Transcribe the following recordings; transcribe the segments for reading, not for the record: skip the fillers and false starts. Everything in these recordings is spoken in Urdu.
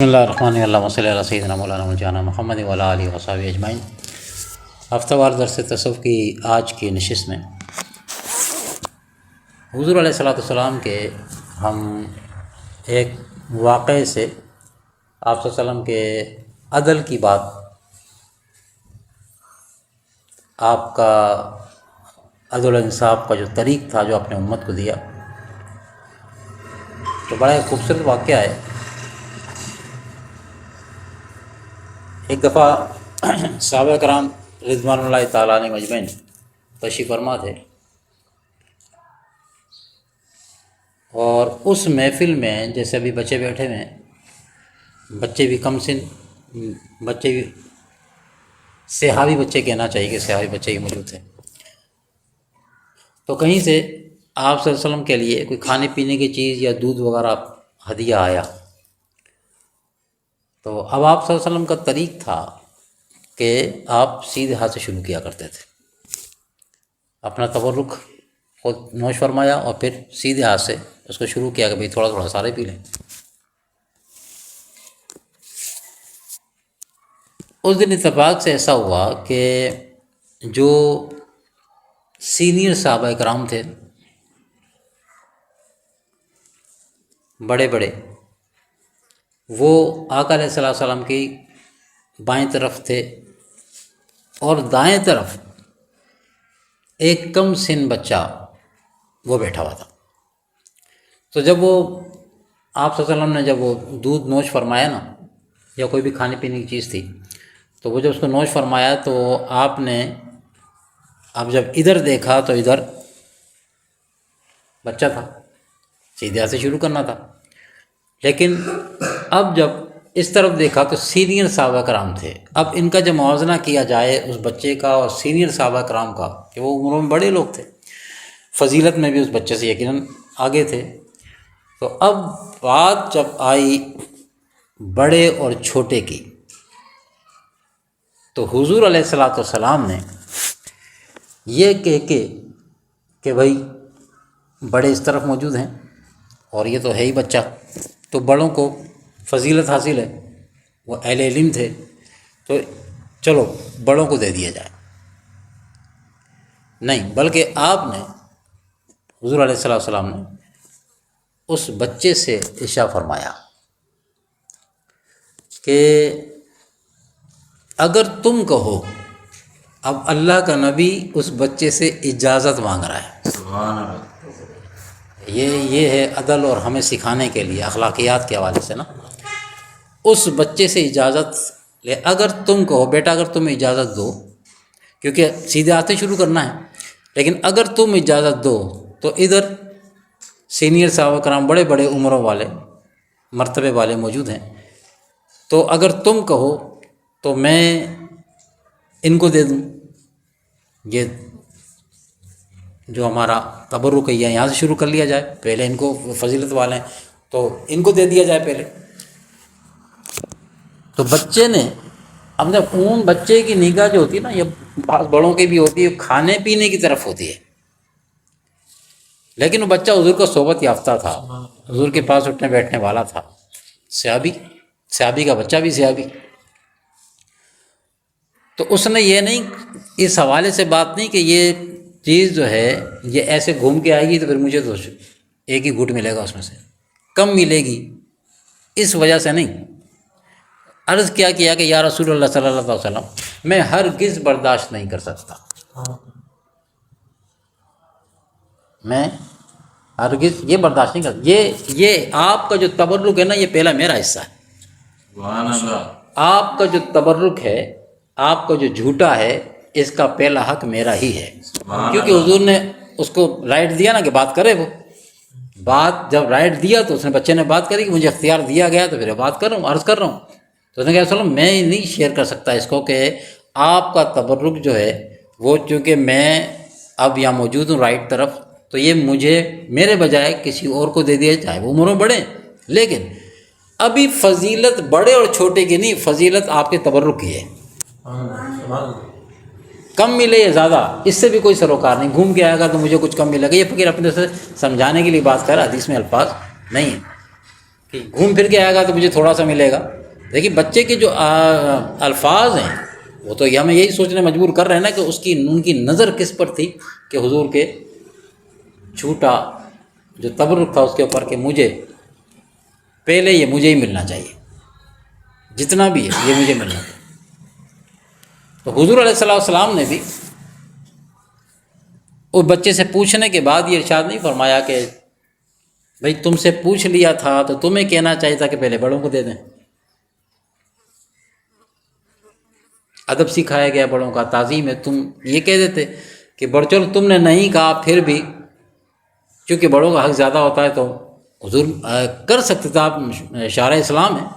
اللہ الرحمن الرحیم اللہم صلی علی سیدنا مولانا مولانا محمد وعلی آلہ وصحبہ اجمعین۔ ہفتہ وار درس تصوف کی آج کی نشست میں حضور علیہ الصلوۃ والسلام کے ہم ایک واقعے سے آپ صلی اللہ علیہ وسلم کے عدل کی بات، آپ کا عدل و انصاف کا جو طریق تھا جو اپنے امت کو دیا، تو بڑا ایک خوبصورت واقعہ ہے۔ ایک دفعہ صحابہ کرام رضوان اللہ تعالیٰ علیہ مجمعین تشریف فرما تھے، اور اس محفل میں جیسے ابھی بچے بیٹھے ہوئے ہیں، بچے بھی کم سن، بچے بھی صحابی بچے کہنا چاہیے کہ صحابی بچے ہی موجود تھے، تو کہیں سے آپ صلی اللہ علیہ وسلم کے لیے کوئی کھانے پینے کی چیز یا دودھ وغیرہ ہدیہ آیا۔ تو اب آپ صلی اللہ علیہ وسلم کا طریق تھا کہ آپ سیدھے ہاتھ سے شروع کیا کرتے تھے، اپنا تبرک خود نوش فرمایا اور پھر سیدھے ہاتھ سے اس کو شروع کیا کہ بھئی تھوڑا تھوڑا سارے پی لیں۔ اس دن اتفاق سے ایسا ہوا کہ جو سینئر صحابہ کرام تھے، بڑے بڑے، وہ آقا علیہ الصلوۃ والسلام کی بائیں طرف تھے، اور دائیں طرف ایک کم سن بچہ وہ بیٹھا ہوا تھا۔ تو جب وہ آپ صلی اللہ علیہ وسلم نے جب وہ دودھ نوش فرمایا نا، یا کوئی بھی کھانے پینے کی چیز تھی، تو وہ جب اس کو نوش فرمایا تو آپ نے اب جب ادھر دیکھا تو ادھر بچہ تھا، سیدھے ہاتھ سے شروع کرنا تھا، لیکن اب جب اس طرف دیکھا تو سینئر صحابہ کرام تھے۔ اب ان کا جب موازنہ کیا جائے اس بچے کا اور سینئر صحابہ کرام کا، کہ وہ عمروں میں بڑے لوگ تھے، فضیلت میں بھی اس بچے سے یقیناً آگے تھے، تو اب بات جب آئی بڑے اور چھوٹے کی، تو حضور علیہ الصلوۃ والسلام نے یہ کہہ کے کہ بھائی بڑے اس طرف موجود ہیں اور یہ تو ہے ہی بچہ، تو بڑوں کو فضیلت حاصل ہے، وہ اہل علم تھے، تو چلو بڑوں کو دے دیا جائے۔ نہیں، بلکہ آپ نے حضور علیہ الصلوۃ والسلام نے اس بچے سے ارشاد فرمایا کہ اگر تم کہو، اب اللہ کا نبی اس بچے سے اجازت مانگ رہا ہے، سبحان اللہ، یہ ہے عدل، اور ہمیں سکھانے کے لیے اخلاقیات کے حوالے سے نا، اس بچے سے اجازت لے، اگر تم کہو بیٹا، اگر تم اجازت دو، کیونکہ سیدھے ہاتھ سے شروع کرنا ہے، لیکن اگر تم اجازت دو تو ادھر سینئر صحابہ کرام بڑے بڑے عمروں والے مرتبے والے موجود ہیں، تو اگر تم کہو تو میں ان کو دے دوں، یہ جو ہمارا تبرک ہے یہاں سے شروع کر لیا جائے، پہلے ان کو فضیلت والے ہیں تو ان کو دے دیا جائے پہلے۔ تو بچے نے اب جب عموم بچے کی نگاہ جو ہوتی ہے نا، یہ بعض بڑوں کی بھی ہوتی ہے، کھانے پینے کی طرف ہوتی ہے، لیکن وہ بچہ حضور کا صحبت یافتہ تھا، حضور کے پاس اٹھنے بیٹھنے والا تھا، صحابی کا بچہ بھی صحابی، تو اس نے یہ نہیں، اس حوالے سے بات نہیں کہ یہ چیز جو ہے یہ ایسے گھوم کے آئے گی تو پھر مجھے تو ایک ہی گھٹ ملے گا، اس میں سے کم ملے گی، اس وجہ سے نہیں۔ عرض کیا کہ یا رسول اللہ صلی اللہ علیہ وسلم، میں ہرگز برداشت نہیں کر سکتا، میں ہرگز یہ برداشت نہیں کرتا، یہ آپ کا جو تبرک ہے نا، یہ پہلا میرا حصہ ہے، آپ کا جو تبرک ہے، آپ کا جو جھوٹا ہے، اس کا پہلا حق میرا ہی ہے، کیونکہ حضور نے اس کو رائٹ دیا نا کہ بات کرے، وہ بات جب رائٹ دیا تو اس نے بچے نے بات کری کہ مجھے اختیار دیا گیا تو پھر بات کر رہا ہوں، عرض کر رہا ہوں، تو اس نے کہا وسلم میں نہیں شیئر کر سکتا اس کو کہ آپ کا تبرک جو ہے وہ، چونکہ میں اب یہاں موجود ہوں رائٹ طرف، تو یہ مجھے میرے بجائے کسی اور کو دے دیا جائے، وہ عمروں بڑے، لیکن ابھی فضیلت بڑے اور چھوٹے کی نہیں، فضیلت آپ کے تبرک کی ہے، کم ملے یا زیادہ اس سے بھی کوئی سروکار نہیں، گھوم کے آئے گا تو مجھے کچھ کم ملے گا، یہ فقیر اپنے سے سمجھانے کے لیے بات کر رہا، حدیث میں الفاظ نہیں ہے کہ گھوم پھر کے آئے گا تو مجھے تھوڑا سا ملے گا، دیکھیے بچے کے جو الفاظ ہیں وہ تو ہمیں یہی سوچنے مجبور کر رہے ہیں نا کہ ان کی نظر کس پر تھی کہ حضور کے چھوٹا جو تبرک تھا اس کے اوپر کہ مجھے پہلے یہ مجھے ہی ملنا چاہیے، جتنا بھی ہے یہ مجھے ملنا چاہیے۔ تو حضور علیہ السلام نے بھی اس بچے سے پوچھنے کے بعد یہ ارشاد نہیں فرمایا کہ بھائی تم سے پوچھ لیا تھا تو تمہیں کہنا چاہیے تھا کہ پہلے بڑوں کو دے دیں۔ ادب سکھایا گیا بڑوں کا، تعظیم ہے۔ تم یہ کہہ دیتے کہ چلو تم نے نہیں کہا، پھر بھی چونکہ بڑوں کا حق زیادہ ہوتا ہے تو حضور کر سکتے تھے، آپ شارع اسلام ہیں،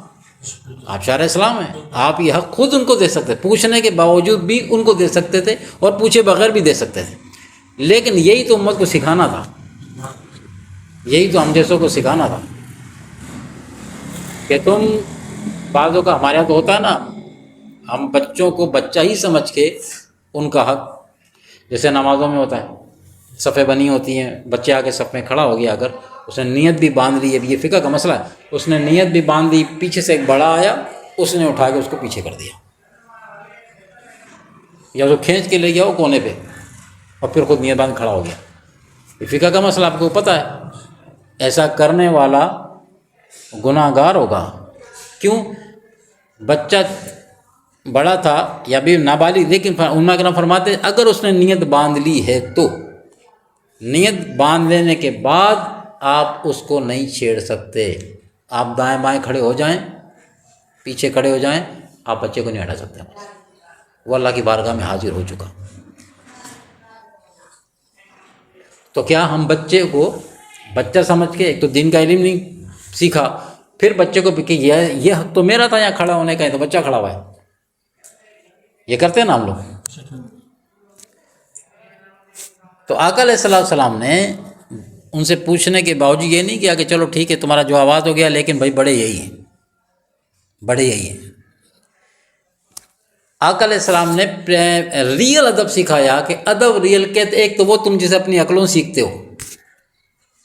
آپ شارع اسلام ہیں، آپ یہ حق خود ان کو دے سکتے، پوچھنے کے باوجود بھی ان کو دے سکتے تھے اور پوچھے بغیر بھی دے سکتے تھے، لیکن یہی تو امت کو سکھانا تھا، یہی تو ہم جیسوں کو سکھانا تھا کہ تم بعضوں کا ہمارے یہاں تو ہوتا ہے نا، ہم بچوں کو بچہ ہی سمجھ کے ان کا حق، جیسے نمازوں میں ہوتا ہے صفیں بنی ہوتی ہیں، بچے آگے صف میں کھڑا ہو گیا، اگر اس نے نیت بھی باندھ لی ہے، یہ فقہ کا مسئلہ ہے، اس نے نیت بھی باندھ لی، پیچھے سے ایک بڑا آیا، اس نے اٹھا کے اس کو پیچھے کر دیا، یا جو کھینچ کے لے گیا وہ کونے پہ اور پھر خود نیت باندھ کھڑا ہو گیا، یہ فقہ کا مسئلہ آپ کو پتہ ہے۔ ایسا کرنے والا گناہ گار ہوگا، کیوں؟ بچہ بڑا تھا یا بھی نابالغ، لیکن علماء کرام فرماتے اگر اس نے نیت باندھ لی ہے تو نیت باندھ لینے کے بعد آپ اس کو نہیں چھیڑ سکتے، آپ دائیں بائیں کھڑے ہو جائیں، پیچھے کھڑے ہو جائیں، آپ بچے کو نہیں ہٹا سکتے، وہ اللہ کی بارگاہ میں حاضر ہو چکا۔ تو کیا ہم بچے کو بچہ سمجھ کے، ایک تو دین کا علم نہیں سیکھا، پھر بچے کو کہ یہ حق تو میرا تھا یہاں کھڑا ہونے کا، تو بچہ کھڑا ہوا ہے، یہ کرتے ہیں نا ہم لوگ۔ تو آقا علیہ السلام نے ان سے پوچھنے کے باوجود یہ نہیں کیا کہ چلو ٹھیک ہے تمہارا جو آواز ہو گیا، لیکن بھائی بڑے یہی ہیں، بڑے یہی ہیں۔ آقا علیہ السلام نے ریئل ادب سکھایا کہ ادب ریئل کہتے ایک تو وہ تم جسے اپنی عقلوں سیکھتے ہو،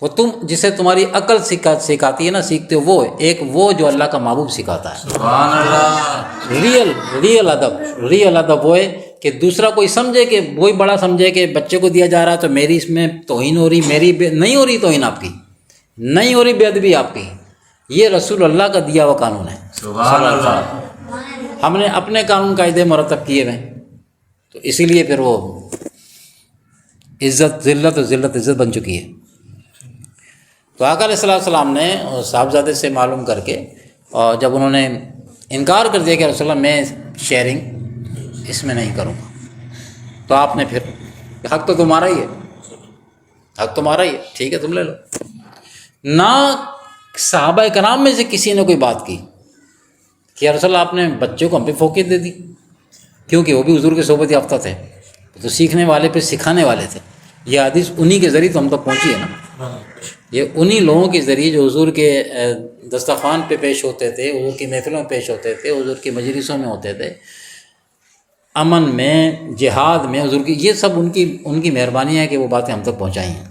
وہ تم جسے تمہاری عقل سکھاتی ہے نا، سیکھتے ہو، وہ ایک وہ جو اللہ کا محبوب سکھاتا ہے، سبحان اللہ۔ ریئل ادب وہ ہے کہ دوسرا کوئی سمجھے کہ وہی بڑا سمجھے کہ بچے کو دیا جا رہا ہے تو میری اس میں توہین ہو رہی، میری نہیں ہو رہی توہین آپ کی، نہیں ہو رہی بے ادبی آپ کی، یہ رسول اللہ کا دیا ہوا قانون ہے، سبحان اللہ۔ ہم نے اپنے قانون قاعدے مرتب کیے ہوئے، تو اسی لیے پھر وہ عزت ذلت اور ذلت عزت بن چکی ہے۔ تو آقا علیہ السلام نے صاحبزادے سے معلوم کر کے، اور جب انہوں نے انکار کر دیا کہ رسول اللہ میں شیئرنگ اس میں نہیں کروں گا، تو آپ نے پھر حق تو تمہارا ہی ہے، حق تمہارا ہی ہے، ٹھیک ہے تم لے لو۔ نہ صحابہ کرام میں سے کسی نے کوئی بات کی کہ یا رسول اللہ آپ نے بچوں کو ہم پہ فوقیت دے دی، کیونکہ وہ بھی حضور کے صحبت یافتہ تھے، تو سیکھنے والے پہ سکھانے والے تھے۔ یہ حدیث انہی کے ذریعے تو ہم تک پہنچی ہے نا، یہ انہی لوگوں کے ذریعے جو حضور کے دسترخوان پہ پیش ہوتے تھے، حضور کی محفلوں میں پیش ہوتے تھے، حضور کی مجلسوں میں ہوتے تھے، امن میں، جہاد میں، حضور کی، یہ سب ان کی مہربانی ہے کہ وہ باتیں ہم تک پہنچائی ہیں۔